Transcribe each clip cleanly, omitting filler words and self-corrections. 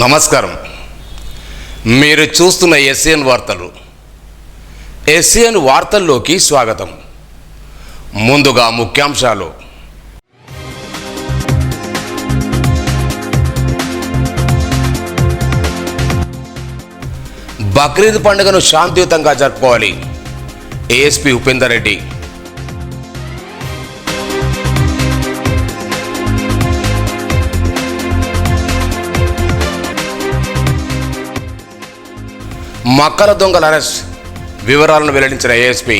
నమస్కారం. మీరు చూస్తున్న ఎస్ఎన్ వార్తలు. ఎస్ఎన్ వార్తల్లోకి స్వాగతం. ముందుగా ముఖ్యాంశాలు. బక్రీద్ పండుగను శాంతియుతంగా జరుపుకోవాలి. ఏఎస్పీ ఉపేందర్ రెడ్డి. మక్కల దొంగల అరెస్ట్ వివరాలను వెల్లడించిన ఏఎస్పీ.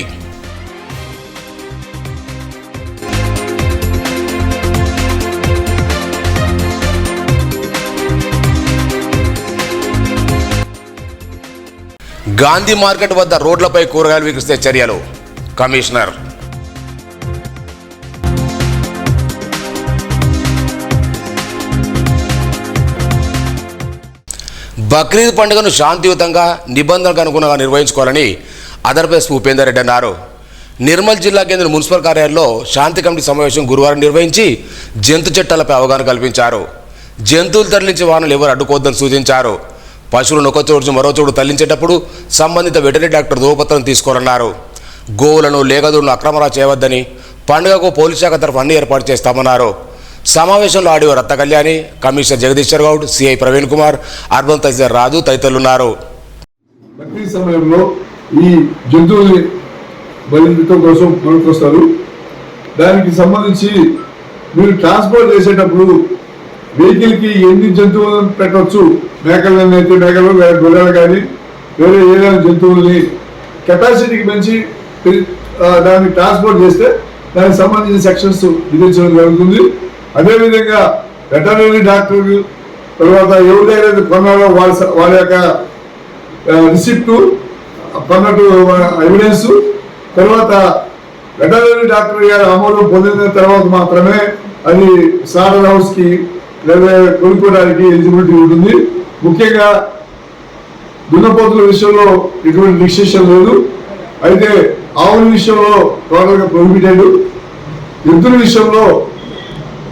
గాంధీ మార్కెట్ వద్ద రోడ్లపై కూరగాయలు విక్రిస్తే చర్యలు కమిషనర్. బక్రీద్ పండుగను శాంతియుతంగా నిబంధనలకు అనుగుణంగా నిర్వహించుకోవాలని అదనపు ఎస్పీ ఉపేందర్ రెడ్డి అన్నారు. నిర్మల్ జిల్లా కేంద్ర మున్సిపల్ కార్యాలయంలో శాంతి కమిటీ సమావేశం గురువారం నిర్వహించి జంతు చట్టాలపై అవగాహన కల్పించారు. జంతువులు తరలించే వాహనాలు ఎవరు అడ్డుకోవద్దని సూచించారు. పశువులను ఒక చోటు మరో చోటు తరలించేటప్పుడు సంబంధిత వెటరీ డాక్టర్ ధృవపత్రం తీసుకోవాలన్నారు. గోవులను లేగదూడలను అక్రమరా చేయవద్దని, పండుగకు పోలీస్ శాఖ తరఫు అన్ని ఏర్పాటు చేస్తామన్నారు. సమావేశంలో ఆడియో రత్త Kalyani, commissioner Jagadishwar Goud, CI Praveen Kumar, urban తహసీల్దార్ రాజు తదితరులున్నారు. బక్రీద్ సమయంలో ఈ జంతువుల్ని బలించడం కోసం కొనుక్కొస్తారు. దానికి సంబంధించి మీరు ట్రాన్స్పోర్ట్ చేసేటప్పుడు వెహికల్కి ఎన్ని జంతువులను పెట్టవచ్చు, మేకలను అయితే మేకలు, గొర్రెలు కానీ వేరే ఏదైనా జంతువుల్ని కెపాసిటీకి పెంచి దాన్ని ట్రాన్స్పోర్ట్ చేస్తే దానికి సంబంధించిన సెక్షన్స్ విధించడం జరుగుతుంది. అదేవిధంగా వెటర్నరీ డాక్టర్ తర్వాత ఎవరైతే కొన్నారో వాళ్ళ యొక్క రిసిప్టు కొన్నట్టు ఎవిడెన్స్, తర్వాత వెటర్నరీ డాక్టర్ గారి ఆమోదం పొందిన తర్వాత మాత్రమే అది స్లాటర్ హౌస్కి లేదా కొనుక్కోవడానికి ఎలిజిబిలిటీ ఉంటుంది. ముఖ్యంగా దున్నపోతుల విషయంలో ఎటువంటి రిస్ట్రిక్షన్ లేదు. అయితే ఆవుల విషయంలో టోటల్గా ప్రొహిబిటెడ్. ఎద్దుల విషయంలో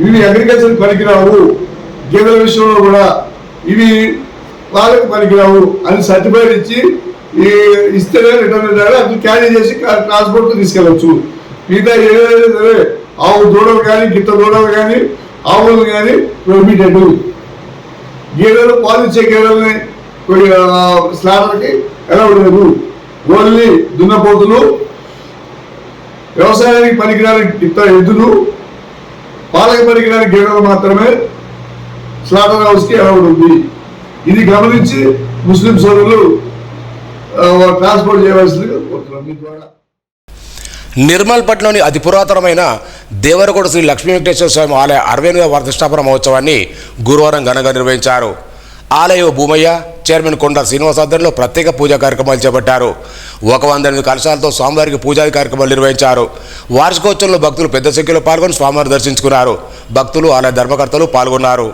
ఇవి అగ్రికల్చర్ పనికిరావు, గేదెల విషయంలో కూడా ఇవి వాళ్ళకి పనికిరావు అని సర్టిఫైడ్ ఇచ్చి ఇస్తేనే రిటర్న్ ద్వారా అది క్యారీ చేసి ట్రాన్స్పోర్ట్ తీసుకెళ్ళచ్చు. మిగతా ఏదైనా సరే ఆవు దూడలు కానీ, గిత్త దూడలు కానీ, ఆవులు కానీ ప్రొహిబిటెడ్. గేదెలు పాలిచ్చే గేదెలని స్లాటర్కి ఎలా ఉండదు. ఓన్లీ దున్నపోతులు, వ్యవసాయానికి పనికిరాని గిత్త ఎద్దులు, పాలక పనికిరాని గేదెలు మాత్రమే స్లాటర్ హౌస్కి ఎలా ఉంటుంది. ఇది గమనించి ముస్లిం సోదరులు ట్రాన్స్పోర్ట్ చేయవలసిందిగా కోరుతున్నాం మీ ద్వారా. నిర్మల్ పట్టణంలోని అతి పురాతనమైన దేవరకొండ శ్రీ లక్ష్మీ వెంకటేశ్వర స్వామి ఆలయ 68వ వార్షికోత్సవ మహోత్సవాన్ని గురువారం ఘనంగా నిర్వహించారు. ఆలయ భూమయ్య, చైర్మన్ కొండ శ్రీనివాస్ ఆధ్వర్యంలో ప్రత్యేక పూజా కార్యక్రమాలు చేపట్టారు. 108 కలశాలతో స్వామివారికి పూజాది కార్యక్రమాలు నిర్వహించారు. వార్షికోత్సవంలో భక్తులు పెద్ద సంఖ్యలో పాల్గొని స్వామివారిని దర్శించుకున్నారు. భక్తులు, ఆలయ ధర్మకర్తలు పాల్గొన్నారు.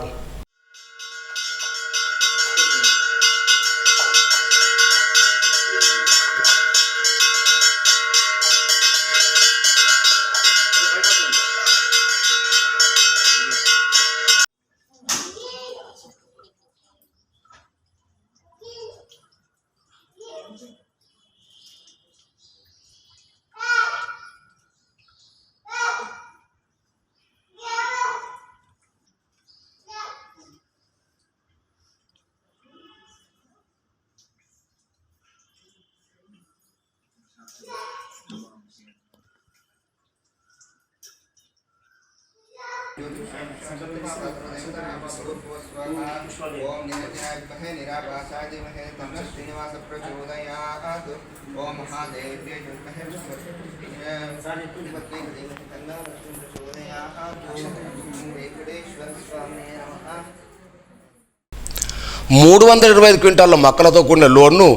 $325 క్వింటాల మక్కలతో కూడిన లోడ్ను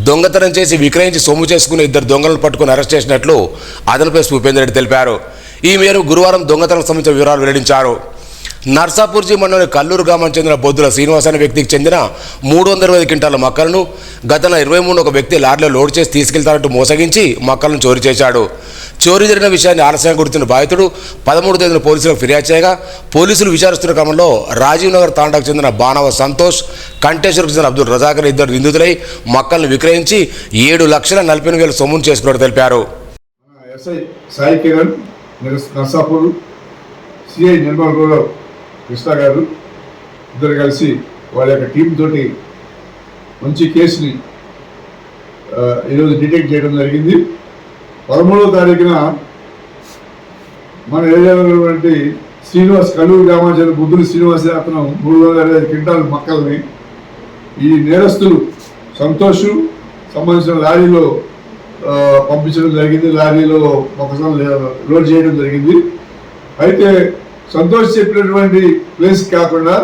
దొంగతనం చేసి విక్రయించి సొమ్ము చేసుకున్న 2 దొంగలను పట్టుకుని అరెస్ట్ చేసినట్లు అదనపు ఎస్పీ ఉపేందర్ రెడ్డి తెలిపారు. ఈ మేరకు గురువారం దొంగతనం సంబంధించిన వివరాలు వెల్లడించారు. నర్సాపూర్జీ మండలం కల్లూరు గ్రామానికి చెందిన బొద్దుల శ్రీనివాస్ అనే వ్యక్తికి చెందిన 320 క్వింటాల మొక్కలను గత 23 ఒక వ్యక్తి లారీలో లోడ్ చేసి తీసుకెళ్తారంటూ మోసగించి మొక్కలను చోరీ చేశాడు. చోరీ జరిగిన విషయాన్ని ఆలస్యంగా గుర్తిన బాధితుడు 13 తేదీన పోలీసులకు ఫిర్యాదు చేయగా పోలీసులు విచారిస్తున్న క్రమంలో రాజీవ్ నగర్ తాండాకు చెందిన బాణవ సంతోష్, కంటేశ్వర్కు చెందిన అబ్దుల్ రజాక్ ఇద్దరు నిందితులై మొక్కలను విక్రయించి 7,40,000 సొమ్మును చేసుకున్నట్టు తెలిపారు. ఎస్ఐ సాయి కిరణ్ నర్సాపూర్, సిఐ నిర్మల్ గౌరవ్ కృష్ణ గారు ఇద్దరు కలిసి వాళ్ళ యొక్క టీం తోటి మంచి కేసుని ఈరోజు డిటెక్ట్ చేయడం జరిగింది. 13వ తారీఖున మన ఏరియాలో ఉన్నటువంటి శ్రీనివాస్, కల్లూరు గ్రామానికి బుద్ధులు శ్రీనివాస్ అతను 325 క్వింటాల మొక్కల్ని ఈ నేరస్తులు సంతోష్ సంబంధించిన లారీలో పంపించడం జరిగింది. లారీలో మొక్కజొన్న లోడ్ చేయడం జరిగింది. అయితే సంతోష్ చెప్పినటువంటి ప్లేస్ కాకుండా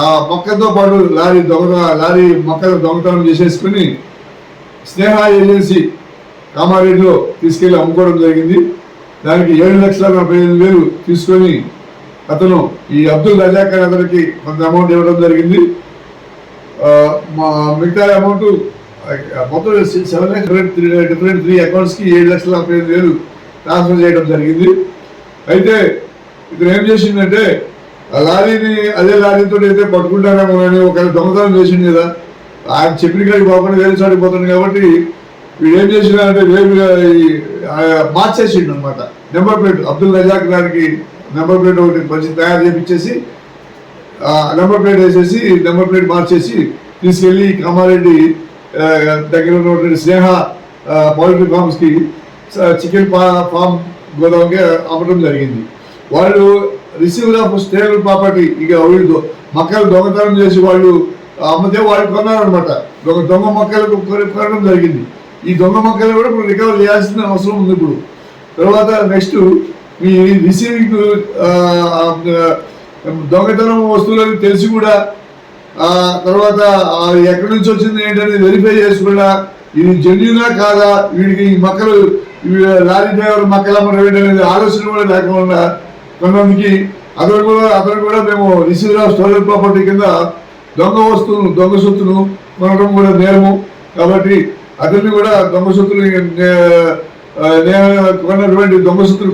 ఆ మొక్కతో పాటు లారీ మొక్కలు దొంగతనం చేసేసుకుని స్నేహ ఏజెన్సీ కామారెడ్డిలో తీసుకెళ్లి అమ్ముకోవడం జరిగింది. దానికి 7,45,000 తీసుకొని అతను ఈ అబ్దుల్ రజాక్ అనే అతనికి కొంత అమౌంట్ ఇవ్వడం జరిగింది. మిగతా అమౌంట్ మొత్తం 7 lakhs డిఫరెంట్ 3 అకౌంట్స్కి 7,45,000 ట్రాన్స్ఫర్ చేయడం జరిగింది. అయితే ఇతను ఏం చేసిందంటే ఆ లారీని అదే లారీతో అయితే పట్టుకుంటానేమో అని ఒక దొంగతనం చేసింది కదా, ఆయన చెప్పిన కాడికి పోకుండా వేరే చాడికి పోతుంది కాబట్టి వీడు ఏం చేసిందంటే మార్చేసిండు అనమాట. నెంబర్ ప్లేట్ అబ్దుల్ రజాక్ గారికి నెంబర్ ప్లేట్ ఒకటి మంచి తయారు చేయించేసి నెంబర్ ప్లేట్ వేసేసి నెంబర్ ప్లేట్ మార్చేసి తీసుకెళ్ళి కామారెడ్డి దగ్గర ఉన్నటువంటి స్నేహ పౌల్ట్రీ ఫార్మ్స్కి చికెన్ ఫార్మ్ గోదాంకి అమ్మడం జరిగింది. వాళ్ళు రిసీవర్ ఆఫ్ స్టేబుల్ ప్రాపర్టీ, ఇక వీళ్ళు మొక్కలు దొంగతనం చేసి వాళ్ళు అమ్మితే వాళ్ళు కొన్నారనమాట. దొంగ మొక్కలకు కొనడం జరిగింది. ఈ దొంగ మొక్కలు కూడా ఇప్పుడు రికవర్ చేయాల్సిన అవసరం ఉంది. ఇప్పుడు తర్వాత నెక్స్ట్ ఈ రిసీవింగ్ దొంగతనం వస్తువులని తెలిసి కూడా తర్వాత ఎక్కడి నుంచి వచ్చింది ఏంటనేది వెరిఫై చేసి కూడా ఇది జెన్యునా కాదా, వీడికి ఈ మొక్కలు లారీ డ్రైవర్ మొక్కలు అమ్మడం ఏంటనేది ఆలోచన కూడా లేకుండా కొంతమందికి అతను కూడా మేము రిసీవర్ ఆఫ్ స్టోరేజ్ ప్రాపర్టీ కింద దొంగ సొత్తును కొనడం కూడా నేరము. కాబట్టి అతన్ని కూడా దొంగ సొత్తులు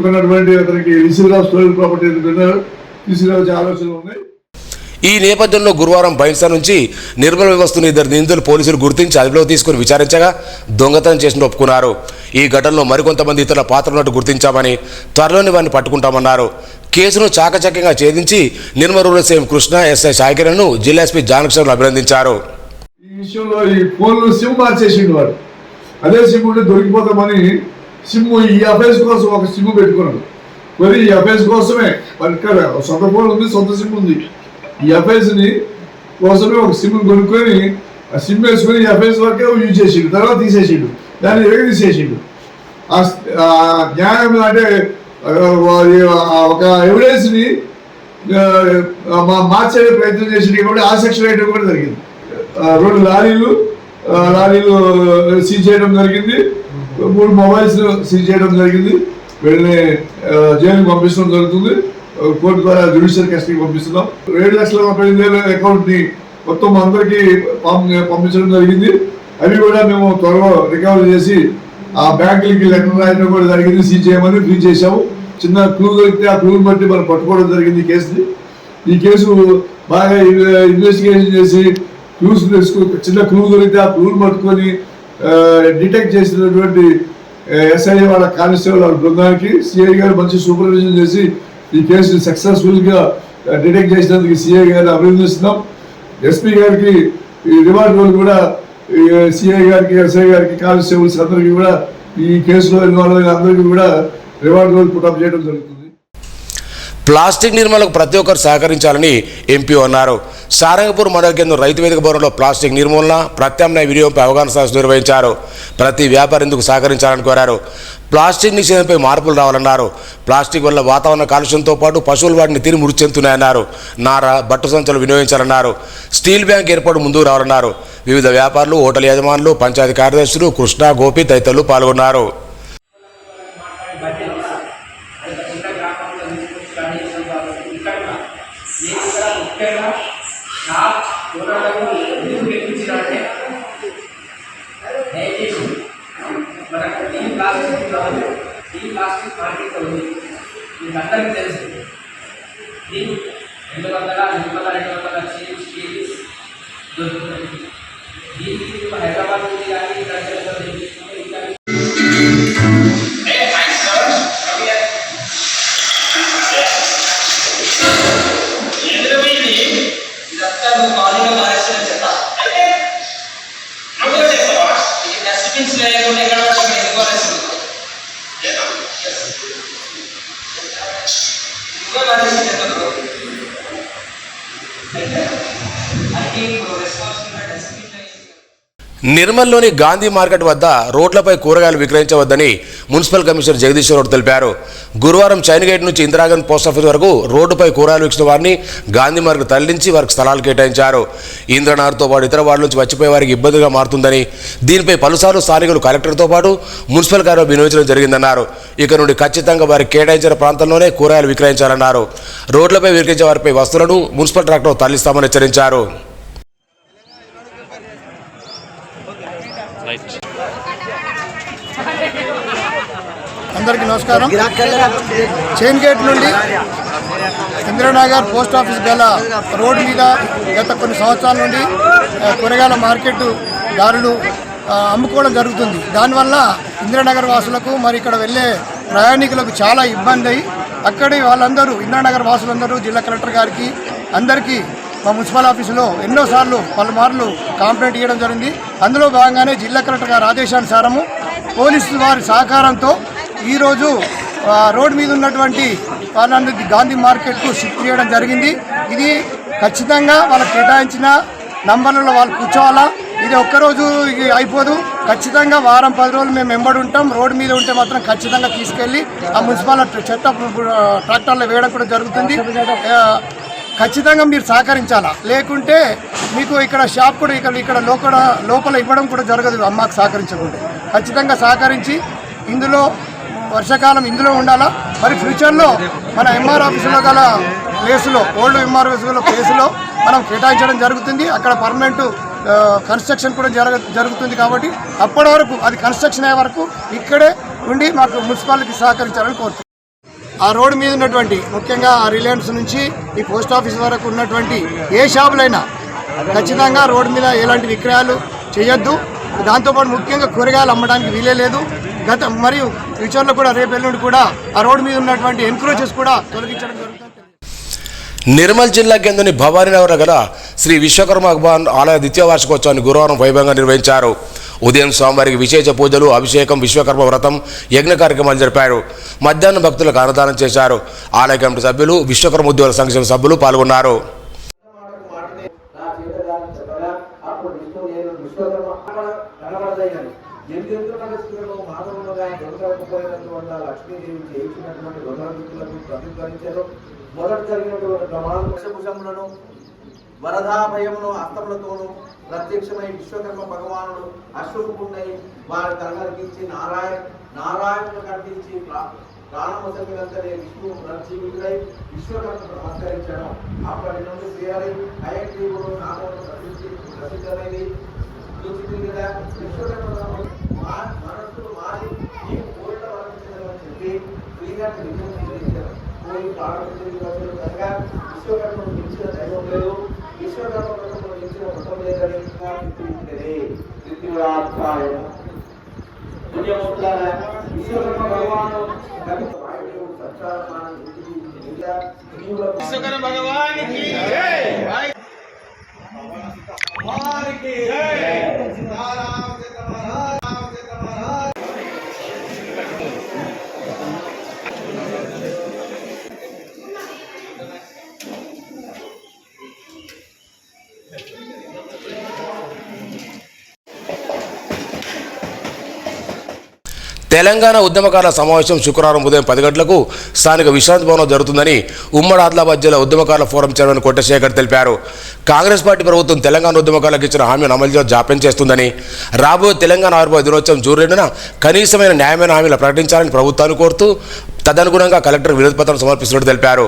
కొన్నటువంటి అతనికి రిసీవర్ ఆఫ్ స్టోరేజ్ ప్రాపర్టీ తీసుకురావాల్సిన ఆలోచనలు ఉన్నాయి. ఈ నేపథ్యంలో గురువారం బైన్సా నుంచి నిర్మల్ వ్యవస్థను ఇద్దరు నిందితులు పోలీసులు గుర్తించి అదుపులోకి తీసుకుని విచారించగా దొంగతనం చేసిన ఒప్పుకున్నారు. ఈ ఘటనలో మరికొంతమంది ఇతరుల పాత్ర ఉన్నట్టు గుర్తించామని, త్వరలోనే వారిని పట్టుకుంటామన్నారు. కేసును చాకచక్యంగా ఛేదించి Nirmal rural CM Krishna, SI సాయికిరణ్ను జిల్లా ఎస్పీ జానకిషోర్ను అభినందించారు. ఈ విషయంలో ఈ ఫోన్లో సిమ్ మార్చేసిండు వాడు. అదే సిమ్ ఉంటే దొరికిపోతామని సిమ్ ఈ అఫైర్స్ కోసం ఒక సిమ్ పెట్టుకున్నాడు. మరి ఈ అఫైర్స్ కోసమే మరి ఇక్కడ సొంత ఫోన్ ఉంది, సొంత సిమ్ ఉంది. ఈ అఫైర్స్ని కోసమే ఒక సిమ్ కొనుక్కొని ఆ సిమ్ వేసుకొని ఈ అఫైర్స్ వరకే యూజ్ చేసిండు. తర్వాత తీసేసిండు, దాన్ని తీసేసిండు. న్యాయం అంటే ఒక ఎవిడెన్స్ని మార్చే ప్రయత్నం చేసింది కాబట్టి ఆ సెక్షన్ వేయడం కూడా జరిగింది. 2 లారీలు సీజ్ చేయడం జరిగింది. 3 మొబైల్స్ సీజ్ చేయడం జరిగింది. వీళ్ళని జైలుకి పంపించడం జరుగుతుంది. కోర్టు ద్వారా జ్యుడిషియల్ కస్టడీకి పంపిస్తున్నాం. 7,40,000 అకౌంట్ని మొత్తం అందరికీ పంపించడం జరిగింది. అవి కూడా మేము త్వరలో రికవర్ చేసి ఆ బ్యాంకులకి లెటర్ రాయడం కూడా జరిగింది. సీజ్ చేయమని ఫ్రీ చేశాము. చిన్న క్లూ దొరికితే ఆ క్లూని బట్టి మనం పట్టుకోవడం జరిగింది ఈ కేసుని. ఈ కేసు బాగా ఇన్వెస్టిగేషన్ చేసి క్లూస్ చిన్న క్లూ దొరికితే ఆ క్లూని పట్టుకొని డిటెక్ట్ చేసినటువంటి ఎస్ఐ వాళ్ళ కానిస్టేబుల్ వాళ్ళ బృందానికి సిఐ గారు మంచి సూపర్విజన్ చేసి ఈ కేసుని సక్సెస్ఫుల్గా డిటెక్ట్ చేసినందుకు సిఐ గారిని అభినందిస్తున్నాం. ఎస్పీ గారికి రివార్డ్ రోల్ కూడా సిఐ గారికి, ఎస్ఐ గారికి, కానిస్టేబుల్స్ అందరికీ కూడా ఈ కేసులో ఇన్వాల్వ్ అయిన అందరికీ కూడా రివార్డ్ రోల్ పుటప్ చేయడం జరుగుతుంది. ప్లాస్టిక్ నిర్మూలనకు ప్రతి ఒక్కరు సహకరించాలని ఎంపీ అన్నారు. సారంగపూర్ మండల కేంద్రం రైతు వేదిక భవనంలో ప్లాస్టిక్ నిర్మూలన, ప్రత్యామ్నాయ వినియోగంపై అవగాహన సదస్సు నిర్వహించారు. ప్రతి వ్యాపారి ఇందుకు సహకరించాలని కోరారు. ప్లాస్టిక్ నిషేధంపై మార్పులు రావాలన్నారు. ప్లాస్టిక్ వల్ల వాతావరణ కాలుష్యంతో పాటు పశువులు వాటిని తిని మృతి చెందుతున్నాయన్నారు. నార, బట్టు సంచులు వినియోగించాలన్నారు. స్టీల్ బ్యాంక్ ఏర్పాటు ముందుకు రావాలన్నారు. వివిధ వ్యాపారులు, హోటల్ యజమానులు, పంచాయతీ కార్యదర్శులు, కృష్ణ, గోపి తదితరులు పాల్గొన్నారు. నిర్మల్లోని గాంధీ మార్కెట్ వద్ద రోడ్లపై కూరగాయలు విక్రయించవద్దని మున్సిపల్ కమిషనర్ జగదీశ్వర్ రెడ్డి తెలిపారు. గురువారం చైన్ గేట్ నుంచి ఇందిరాగాంధీ పోస్ట్ ఆఫీస్ వరకు రోడ్డుపై కూరగాయలు ఇచ్చిన వారిని గాంధీ మార్కెట్ తరలించి వారికి స్థలాలు కేటాయించారు. ఇంద్రనగర్తో పాటు ఇతర వార్డుల నుంచి వచ్చిపోయే వారికి ఇబ్బందిగా మారుతుందని, దీనిపై పలుసార్లు స్థానికులు కలెక్టర్తో పాటు మున్సిపల్ కార్యాలయం వినియోగించడం జరిగిందన్నారు. ఇక నుండి ఖచ్చితంగా వారికి కేటాయించిన ప్రాంతంలోనే కూరగాయలు విక్రయించాలన్నారు. రోడ్లపై విక్రయించే వారిపై వస్తువులను మున్సిపల్ ట్రాక్టర్ తరలిస్తామని హెచ్చరించారు. అందరికీ నమస్కారం. చైన్ గేట్ నుండి ఇందిరానగర్ పోస్ట్ ఆఫీస్ గల రోడ్ మీద గత కొన్ని సంవత్సరాల నుండి కూరగాయల మార్కెట్ దారులు అమ్ముకోవడం జరుగుతుంది. దానివల్ల ఇందిరానగర్ వాసులకు మరి ఇక్కడ వెళ్ళే ప్రయాణికులకు చాలా ఇబ్బంది అయ్యి అక్కడి వాళ్ళందరూ ఇందిరానగర్ వాసులందరూ జిల్లా కలెక్టర్ గారికి అందరికీ మా మున్సిపల్ ఆఫీసులో ఎన్నోసార్లు పలుమార్లు కంప్లైంట్ ఇవ్వడం జరిగింది. అందులో భాగంగానే జిల్లా కలెక్టర్ గారి ఆదేశానుసారము పోలీసు వారి సహకారంతో ఈరోజు రోడ్ మీద ఉన్నటువంటి వాళ్ళని గాంధీ మార్కెట్కు షిఫ్ట్ చేయడం జరిగింది. ఇది ఖచ్చితంగా వాళ్ళకి కేటాయించిన నంబర్లలో వాళ్ళు కూర్చోవాలా. ఇది ఒక్కరోజు అయిపోదు. ఖచ్చితంగా వారం 10 రోజులు మేము వెంబడి ఉంటాం. రోడ్డు మీద ఉంటే మాత్రం ఖచ్చితంగా తీసుకెళ్ళి ఆ మున్సిపల్ చెత్త ట్రాక్టర్లో వేయడం కూడా జరుగుతుంది. ఖచ్చితంగా మీరు సహకరించాలా, లేకుంటే మీకు ఇక్కడ షాప్ కూడా ఇక్కడ లోపల ఇవ్వడం కూడా జరగదు. అమ్మకు సహకరించకుంటే ఖచ్చితంగా సహకరించి ఇందులో వర్షాకాలం ఇందులో ఉండాలా. మరి ఫ్యూచర్లో మన ఎంఆర్ ఆఫీసులో గల ప్లేసులో, ఓల్డ్ ఎంఆర్ ఆఫీసులో ప్లేసులో మనం కేటాయించడం జరుగుతుంది. అక్కడ పర్మనెంట్ కన్స్ట్రక్షన్ కూడా జరుగుతుంది. కాబట్టి అప్పటి వరకు అది కన్స్ట్రక్షన్ అయ్యే వరకు ఇక్కడే ఉండి మాకు మున్సిపాలిటీకి సహకరించాలని కోరుతున్నాం. ఆ రోడ్డు మీద ఉన్నటువంటి ముఖ్యంగా ఆ రిలయన్స్ నుంచి ఈ పోస్ట్ ఆఫీస్ వరకు ఉన్నటువంటి ఏ షాపులైనా ఖచ్చితంగా రోడ్డు మీద ఎలాంటి విక్రయాలు చేయొద్దు. దాంతోపాటు ముఖ్యంగా కూరగాయలు అమ్మడానికి వీలే లేదు. మరియు ఫ్యూచర్లో కూడా రేపు ఎల్లుండి కూడా ఆ రోడ్డు మీద ఉన్నటువంటి ఎన్క్రోచెస్ కూడా తొలగించడం జరుగుతుంది. నిర్మల్ జిల్లా కేంద్రంలోని భవానీనగర్ గల శ్రీ విశ్వకర్మ భగవాన్ ఆలయ ద్వితీయ వార్షికోత్సవాన్ని గురువారం వైభవంగా నిర్వహించారు. ఉదయం స్వామివారికి విశేష పూజలు, అభిషేకం, విశ్వకర్మ వ్రతం, యజ్ఞ కార్యక్రమాలు జరిపారు. మధ్యాహ్నం భక్తులకు అన్నదానం చేశారు. ఆలయ కమిటీ సభ్యులు, విశ్వకర్మ ఉద్యోగుల సంక్షేమ సభ్యులు పాల్గొన్నారు. మొదట జరిగినటువంటి ప్రమాణములను వరదాభయమును అస్తములతోనూ ప్రత్యక్షమై విశ్వకర్మ భగవానుడు అశ్వకుడై వారి తలనరికించి నారాయణుడు కట్టించి ప్రాణమొసగినంతనే విష్ణు నరజీవితుడై విశ్వకర్మకు నమస్కరించడం. అప్పటి నుండి శ్రీహరి హయగ్రీవుడు నామమును ప్రసిద్ధమైంది. విశ్వకర్మ మనస్సులు మారి ఈ కోరిక వర్ణించదని చెప్పి శ్రీహరిని విజయం పోయి ప్రారంభించిన కనుక విశ్వకర్మను మించిన దైవం లేదు, విశ్వకర్మ వ్రతమును మించిన వ్రతం లేదని విశ్వకర్మ భగవాను విశ్వకర్మ భగవానికి తెలంగాణ ఉద్యమకారుల సమావేశం శుక్రవారం ఉదయం 10 గంటలకు స్థానిక విశ్రాంతి భవనంలో జరుగుతుందని ఉమ్మడి ఆదిలాబాద్ జిల్లా ఉద్యమకారుల ఫోరం చైర్మన్ కొట్టశేఖర్ తెలిపారు. కాంగ్రెస్ పార్టీ ప్రభుత్వం తెలంగాణ ఉద్యమకారులకు ఇచ్చిన హామీని అమలులో జాప్యం చేస్తుందని, రాబోయే తెలంగాణ ఆవిర్భావ దినోత్సవం జూన్ 2న కనీసమైన న్యాయమైన హామీలు ప్రకటించాలని ప్రభుత్వాన్ని కోరుతూ తదనుగుణంగా కలెక్టర్ వినతి పత్రం సమర్పిస్తున్నట్టు తెలిపారు.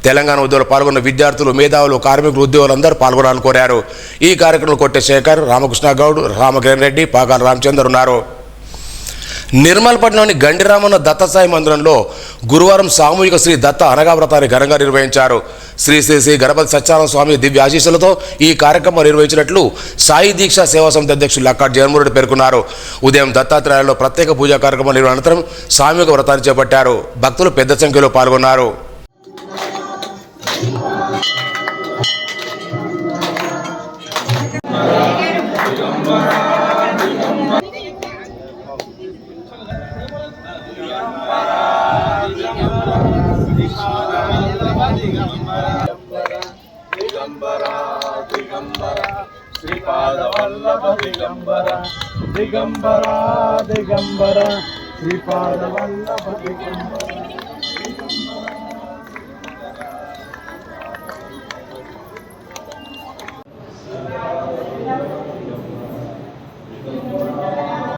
తెలంగాణ ఉద్యమంలో పాల్గొన్న విద్యార్థులు, మేధావులు, కార్మికులు, ఉద్యోగులందరూ పాల్గొనాలని కోరారు. ఈ కార్యక్రమంలో కొట్టశేఖర్, రామకృష్ణ గౌడ్, రామకిరణ్ రెడ్డి, పాగాల రామచందర్ ఉన్నారు. నిర్మల్పట్నంలోని గండిరామన్న దత్తసాయి మందిరంలో గురువారం సామూహిక శ్రీ దత్త అనగా వ్రతాన్ని ఘనంగా నిర్వహించారు. శ్రీ శ్రీ శ్రీ గణపతి సత్యానంద స్వామి దివ్య ఆశీస్సులతో ఈ కార్యక్రమం నిర్వహించినట్లు సాయి దీక్ష సేవా సమితి అధ్యక్షులు లక్కాటి జగన్మోహన్ పేర్కొన్నారు. ఉదయం దత్తాత్రేయాలలో ప్రత్యేక పూజా కార్యక్రమం నిర్వహణ అనంతరం సామూహిక వ్రతాన్ని చేపట్టారు. భక్తులు పెద్ద సంఖ్యలో పాల్గొన్నారు. శ్రీపాదవల్లభ దిగంబర దిగంబర దిగంబర శ్రీపాదవల్లభ దిగంబర.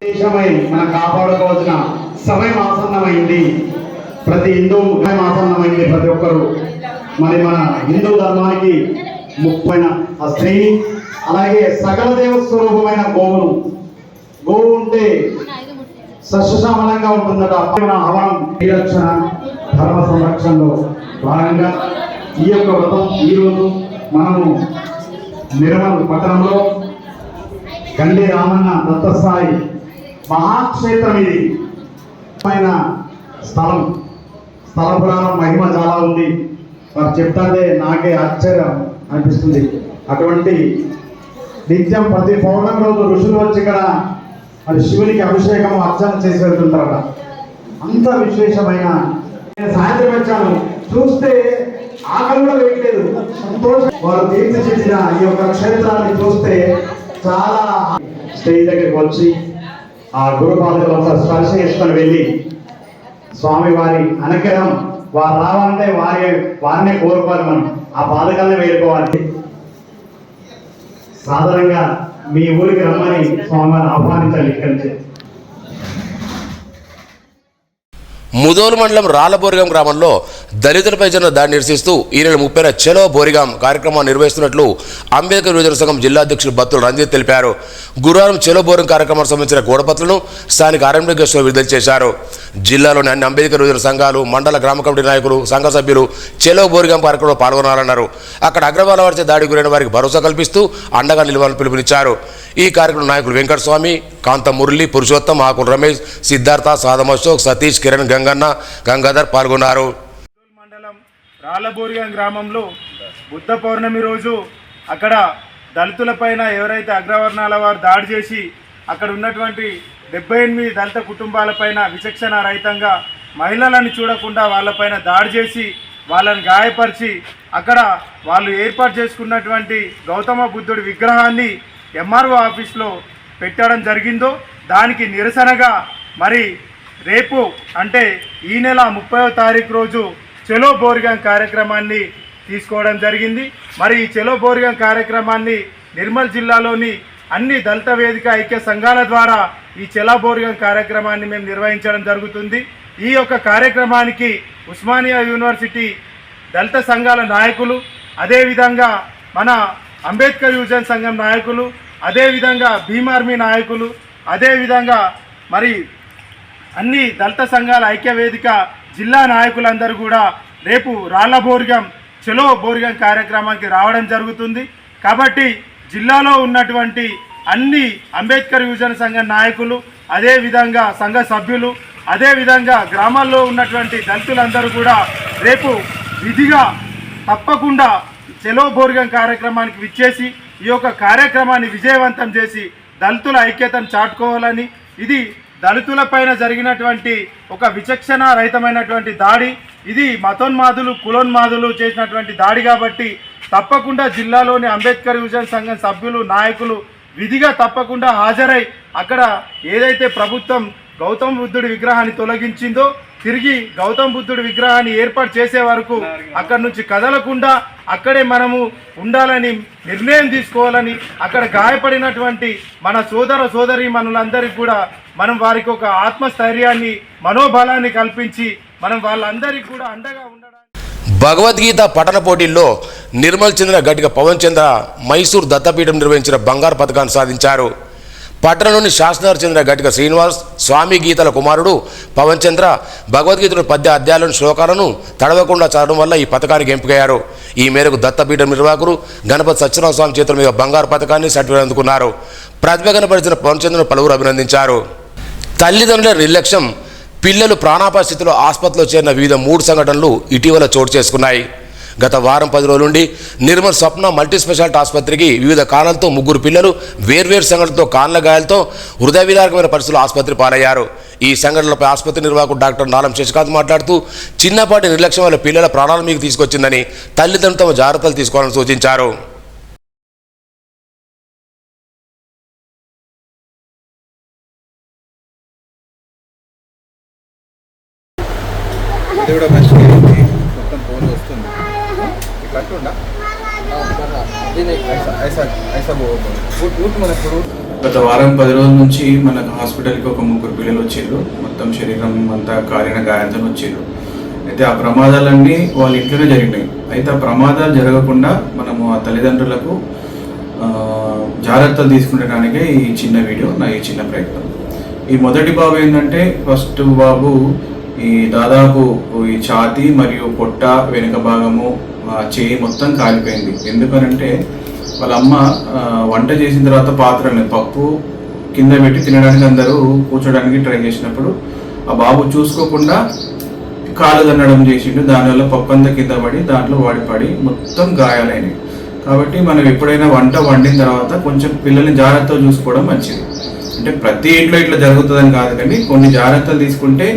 దేశమై మనం కాపాడుకోవాల్సిన సమయం ఆసన్నమైంది. ప్రతి హిందూ ఆసన్నమైంది. ప్రతి ఒక్కరు మన హిందూ ధర్మానికి ముఖ్యమైన ఆ స్త్రీని, అలాగే సకల దేవ స్వరూపమైన గోవు ఉంటే సస్యశ్యామలంగా ఉంటుందట. హవనం పరిరక్షణ ధర్మ సంరక్షణలో భాగంగా ఈ యొక్క వ్రతం ఈరోజు మనము నిర్మల్ పట్టణంలో గండి రామన్న దత్తసాయి మహాక్షేత్రం. ఇది స్థల పురాణం మహిమ చాలా ఉంది. వారు చెప్తాంటే నాకే ఆశ్చర్యం అనిపిస్తుంది. అటువంటి నిత్యం ప్రతి పౌర్ణమి రోజు ఋషులు వచ్చి ఇక్కడ మరి శివునికి అభిషేకం అర్చన చేసి వెళ్తుంటారట. అంత విశేషమైన సాయంత్రం వచ్చాను, చూస్తే ఆకలి కూడా వేయట్లేదు. సంతోషం. వారు తీర్చిదిద్దిన ఈ యొక్క క్షేత్రాన్ని చూస్తే చాలా స్టేజ్ దగ్గరికి వచ్చి ఆ గురుపాదులంతా స్పర్శ చేసుకొని వెళ్ళి స్వామి వారి అనుగ్రహం వారు రావాలంటే వారినే కోరుకోవాలి. మనం ఆ పాదకాలను వేడుకోవాలి. సాధారణంగా మీ ఊరికి రమ్మని స్వామివారిని ఆహ్వానించాలి. ఇక్కడి నుంచి ముదోలు మండలం రాళ్లబోరిగాం గ్రామంలో దళితులపై జరిగిన దాడి నిరసిస్తూ ఈ నెల 30న చలో బోరిగాం కార్యక్రమాన్ని నిర్వహిస్తున్నట్లు అంబేద్కర్ యువజన సంఘం జిల్లా అధ్యక్షులు బత్తుల రంజిత్ తెలిపారు. గురువారం చలో బోరింగ్ కార్యక్రమానికి సంబంధించిన గోడపత్రులను స్థానిక ఆర్ఎండ్బీ గెస్టులో విడుదల చేశారు. జిల్లాలోని అన్ని అంబేద్కర్ యువజన సంఘాలు, మండల గ్రామ కమిటీ నాయకులు, సంఘ సభ్యులు చలో బోరిగాం కార్యక్రమంలో పాల్గొనాలన్నారు. అక్కడ అగ్రవాల వారిచే దాడి గురైన వారికి భరోసా కల్పిస్తూ అండగా నిలవాలని పిలుపునిచ్చారు. ఈ కార్యక్రమం నాయకులు వెంకటస్వామి, కాంత మురళి, పురుషోత్తం, ఆకుల రమేష్, సిద్ధార్థ, సాదం అశోక్, సతీష్, కిరణ్, గంగన్న, గంగాధర్ పాల్గొన్నారు. మండలం రాళ్లబోరిగాం గ్రామంలో బుద్ధ పౌర్ణమి రోజు అక్కడ దళితులపైన ఎవరైతే అగ్రవర్ణాల వారు దాడి చేసి అక్కడ ఉన్నటువంటి 78 దళిత కుటుంబాలపైన విచక్షణ రహితంగా మహిళలను చూడకుండా వాళ్ళపైన దాడి చేసి వాళ్ళని గాయపరిచి అక్కడ వాళ్ళు ఏర్పాటు చేసుకున్నటువంటి గౌతమ బుద్ధుడి విగ్రహాన్ని ఎంఆర్ఓ ఆఫీస్లో పెట్టడం జరిగిందో దానికి నిరసనగా మరి రేపు అంటే ఈ నెల 30వ తారీఖు రోజు చలో బోరిగాం కార్యక్రమాన్ని తీసుకోవడం జరిగింది. మరి ఈ చలో బోరిగాం కార్యక్రమాన్ని నిర్మల్ జిల్లాలోని అన్ని దళిత వేదిక ఐక్య సంఘాల ద్వారా ఈ చలో బోరిగాం కార్యక్రమాన్ని మేము నిర్వహించడం జరుగుతుంది. ఈ యొక్క కార్యక్రమానికి ఉస్మానియా యూనివర్సిటీ దళిత సంఘాల నాయకులు, అదేవిధంగా మన అంబేద్కర్ యువజన సంఘం నాయకులు, అదేవిధంగా భీమ్ ఆర్మీ నాయకులు, అదేవిధంగా మరి అన్ని దళిత సంఘాల ఐక్య వేదిక జిల్లా నాయకులందరూ కూడా రేపు రాళ్లబోరిగాం చలో బోరిగాం కార్యక్రమానికి రావడం జరుగుతుంది. కాబట్టి జిల్లాలో ఉన్నటువంటి అన్ని అంబేద్కర్ యువజన సంఘం నాయకులు, అదేవిధంగా సంఘ సభ్యులు, అదేవిధంగా గ్రామాల్లో ఉన్నటువంటి దళితులందరూ కూడా రేపు విధిగా తప్పకుండా చలో బోరిగాం కార్యక్రమానికి విచ్చేసి ఈ యొక్క కార్యక్రమాన్ని విజయవంతం చేసి దళితుల ఐక్యతను చాటుకోవాలని, ఇది దళితులపైన జరిగినటువంటి ఒక విచక్షణ రహితమైనటువంటి దాడి, ఇది మతోన్మాదులు కులోన్మాదులు చేసినటువంటి దాడి కాబట్టి తప్పకుండా జిల్లాలోని అంబేద్కర్ యువజన సంఘం సభ్యులు, నాయకులు విధిగా తప్పకుండా హాజరై అక్కడ ఏదైతే ప్రభుత్వం గౌతమ బుద్ధుడి విగ్రహాన్ని తొలగించిందో తిరిగి గౌతమ బుద్ధుడి విగ్రహాన్ని ఏర్పాటు చేసే వరకు అక్కడి నుంచి కదలకుండా అక్కడే మనము ఉండాలని నిర్ణయం తీసుకోవాలని, అక్కడ గాయపడినటువంటి మన సోదర సోదరి మనులందరికీ కూడా మనం వారికి ఒక ఆత్మస్థైర్యాన్ని, మనోబలాన్ని కల్పించి మనం వాళ్ళందరికీ కూడా అండగా ఉండడానికి. భగవద్గీత పఠన పోటీల్లో నిర్మల్ చెందిన గట్టిగా పవన్ చంద్ర మైసూర్ దత్తపీఠం నిర్వహించిన బంగారు పథకాన్ని సాధించారు. పట్టణంలోని శాసనసభకు చెందిన గట్టిక శ్రీనివాస్ స్వామి గీతల కుమారుడు పవన్ చంద్ర భగవద్గీతలోని పద్య అధ్యాయాలను శ్లోకాలను తడవకుండా చదవడం వల్ల ఈ పథకానికి ఎంపికయ్యారు. ఈ మేరకు దత్తపీఠం నిర్వాహకులు గణపతి సత్యనారాయణ స్వామి చేతుల మీద బంగారు పథకాన్ని సర్టిఫికేట్ అందుకున్నారు. ప్రతిభ కనపరిచిన పవన్ చంద్రను పలువురు అభినందించారు. తల్లిదండ్రుల నిర్లక్ష్యం, పిల్లలు ప్రాణాపాయ స్థితిలో ఆసుపత్రిలో చేరిన వివిధ 3 సంఘటనలు ఇటీవల చోటు చేసుకున్నాయి. గత వారం 10 రోజుల నుండి నిర్మల్ స్వప్న మల్టీ స్పెషాలిటీ ఆసుపత్రికి వివిధ కారణాలతో 3 పిల్లలు వేర్వేరు సంఘటనలతో కాళ్ళ గాయాలతో హృదయ విదారకమైన పరిస్థితుల్లో ఆసుపత్రి పాలయ్యారు. ఈ సంఘటనలపై ఆసుపత్రి నిర్వాహకుడు డాక్టర్ నాలం శశికాంత్ మాట్లాడుతూ చిన్నపాటి నిర్లక్ష్యం వల్ల పిల్లల ప్రాణాలు మీకు తీసుకొచ్చిందని తల్లిదండ్రులు తమ జాగ్రత్తలు తీసుకోవాలని సూచించారు. ఇది కూడా మంచిగా అయింది. మొత్తం ఫోన్ వస్తుంది కట్టుండా గత వారం 10 రోజుల నుంచి మన హాస్పిటల్కి ఒక 3 పిల్లలు వచ్చారు. మొత్తం శరీరం అంతా కాలిన గాయాలతో వచ్చారు. అయితే ఆ ప్రమాదాలన్నీ వాళ్ళ ఇంట్లోనే జరిగినాయి. అయితే ఆ ప్రమాదాలు జరగకుండా మనము ఆ తల్లిదండ్రులకు జాగ్రత్తలు తీసుకునేటానికే ఈ చిన్న వీడియో, నా ఈ చిన్న ప్రయత్నం. ఈ మొదటి బాబు ఏంటంటే, ఫస్ట్ బాబు ఈ దాదాపు ఈ ఛాతీ మరియు పొట్ట వెనుక భాగము చేయి మొత్తం కాలిపోయింది. ఎందుకనంటే వాళ్ళ అమ్మ వంట చేసిన తర్వాత పాత్రని పప్పు కింద పెట్టి తినడానికి అందరూ కూర్చోడానికి ట్రై చేసినప్పుడు ఆ బాబు చూసుకోకుండా కాలు దన్నడం చేసిండు. దానివల్ల పప్పు అంతా కింద పడి దాంట్లో పడి మొత్తం గాయాలైనవి. కాబట్టి మనం ఎప్పుడైనా వంట వండిన తర్వాత కొంచెం పిల్లల్ని జాగ్రత్తగా చూసుకోవడం మంచిది. అంటే ప్రతి ఇంట్లో ఇట్లా జరుగుతుందని కాదు, కానీ కొన్ని జాగ్రత్తలు తీసుకుంటే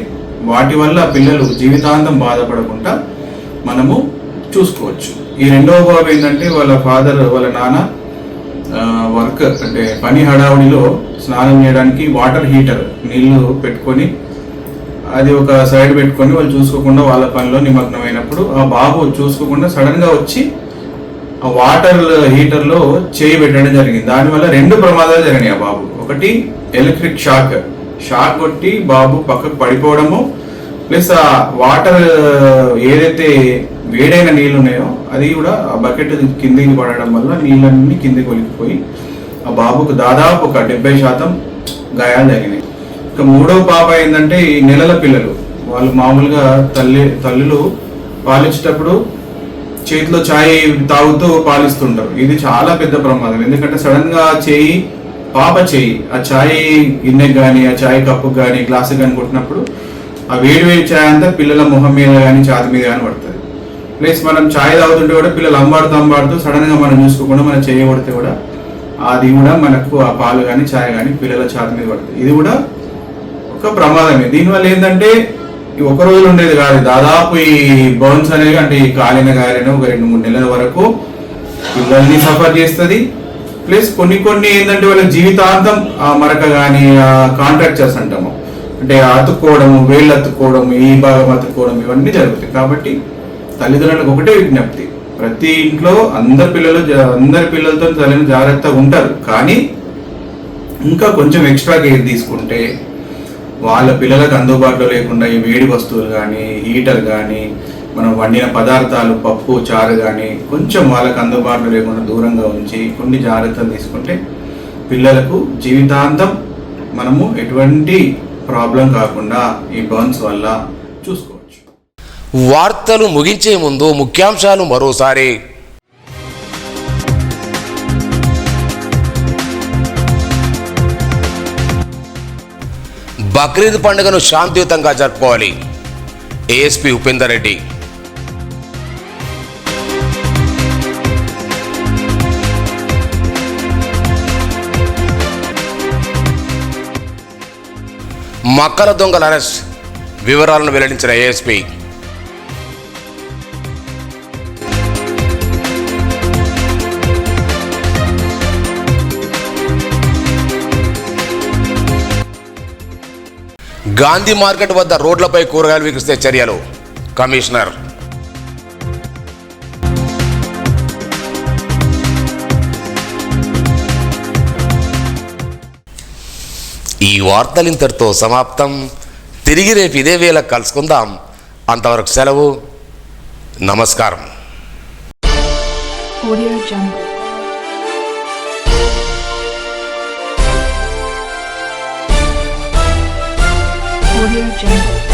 వాటి వల్ల పిల్లలు జీవితాంతం బాధపడకుండా మనము చూసుకోవచ్చు. ఈ రెండవ బాబు ఏంటంటే, వాళ్ళ నాన్న వర్క్ అంటే పని హడావుడిలో స్నానం చేయడానికి వాటర్ హీటర్ నీళ్లు పెట్టుకొని అది ఒక సైడ్ పెట్టుకొని వాళ్ళు చూసుకోకుండా వాళ్ళ పనిలో నిమగ్నమైనప్పుడు ఆ బాబు చూసుకోకుండా సడన్గా వచ్చి ఆ వాటర్ హీటర్లో చేయి పెట్టడం జరిగింది. దానివల్ల 2 ప్రమాదాలు జరిగినాయి ఆ బాబు. ఒకటి ఎలక్ట్రిక్ షాక్ కొట్టి బాబు పక్కకు పడిపోవడము, ప్లస్ ఆ వాటర్ ఏదైతే వేడైన నీళ్ళు ఉన్నాయో అది కూడా ఆ బకెట్ కిందికి పడడం వల్ల నీళ్ళన్నీ కిందికి ఒలికిపోయి ఆ బాబుకు దాదాపు ఒక 70% గాయాలు జరిగినాయి. ఇక 3వ పాప ఏంటంటే, ఈ నెలల పిల్లలు వాళ్ళు మామూలుగా తల్లులు పాలించేటప్పుడు చేతిలో ఛాయ్ తాగుతూ పాలిస్తుంటారు. ఇది చాలా పెద్ద ప్రమాదం. ఎందుకంటే సడన్ గా పాప చేయి ఆ ఛాయ్ గిన్నెకి కానీ ఆ ఛాయ్ కప్పుకి కానీ గ్లాసుకి కానీ కొట్టినప్పుడు ఆ వేడి ఛాయ్ అంతా పిల్లల మొహం మీద కానీ ఛాతి మీద కానీ పడుతుంది. ప్లస్ మనం ఛాయ్ తాగుతుంటే కూడా పిల్లలు అంబాడుతూ సడన్ గా మనం చూసుకోకుండా మనం చేయి కొడితే కూడా అది కూడా మనకు ఆ పాలు కానీ ఛాయ్ కానీ పిల్లల ఛాతి మీద పడుతుంది. ఇది కూడా ఒక ప్రమాదమే. దీనివల్ల ఏంటంటే ఒక రోజులు ఉండేది కాదు, దాదాపు ఈ బర్న్స్ అనేవి అంటే ఈ కాలిన గాయాలను ఒక 2-3 నెలల వరకు పిల్లల్ని సఫర్ చేస్తుంది. ప్లస్ కొన్ని ఏంటంటే వాళ్ళ జీవితాంతం ఆ మరక కానీ ఆ కాంట్రాక్చర్స్ అంటాము, అంటే అతుక్కోవడము, వేళ్ళు అతుక్కోవడము, ఈ భాగం అతుక్కోవడం, ఇవన్నీ జరుగుతాయి. కాబట్టి తల్లిదండ్రులకు ఒకటే విజ్ఞప్తి, ప్రతి ఇంట్లో అందరి పిల్లలతో తల్లిని జాగ్రత్తగా ఉంటారు. కానీ ఇంకా కొంచెం ఎక్స్ట్రా కేర్ తీసుకుంటే వాళ్ళ పిల్లలకు అందుబాటులో లేకుండా ఈ వేడి వస్తువులు కానీ హీటర్ కానీ మనం వండిన పదార్థాలు పప్పు చారు కానీ కొంచెం వాళ్ళకు అందుబాటులో లేకుండా దూరంగా ఉంచి కొన్ని జాగ్రత్తలు తీసుకుంటే పిల్లలకు జీవితాంతం మనము ఎటువంటి ప్రాబ్లం కాకుండా ఈ బర్న్స్ వల్ల చూసుకోవచ్చు. వార్తలు ముగించే ముందు ముఖ్యాంశాలు మరోసారి. బక్రీద్ పండుగను శాంతియుతంగా జరుపుకోవాలి, ఏఎస్పీ ఉపేందర్ రెడ్డి. మక్కల దొంగల అరెస్ట్, వివరాలను వెల్లడించిన ఏఎస్పీ. గాంధీ మార్కెట్ వద్ద రోడ్లపై కూరగాయలు విక్రయిస్తే చర్యలు, కమిషనర్. ఈ వార్తలు ఇంతటితో సమాప్తం. తిరిగి రేపు ఇదే వేళ కలుసుకుందాం. అంతవరకు సెలవు. నమస్కారం. Audio Jungle. Audio Jungle.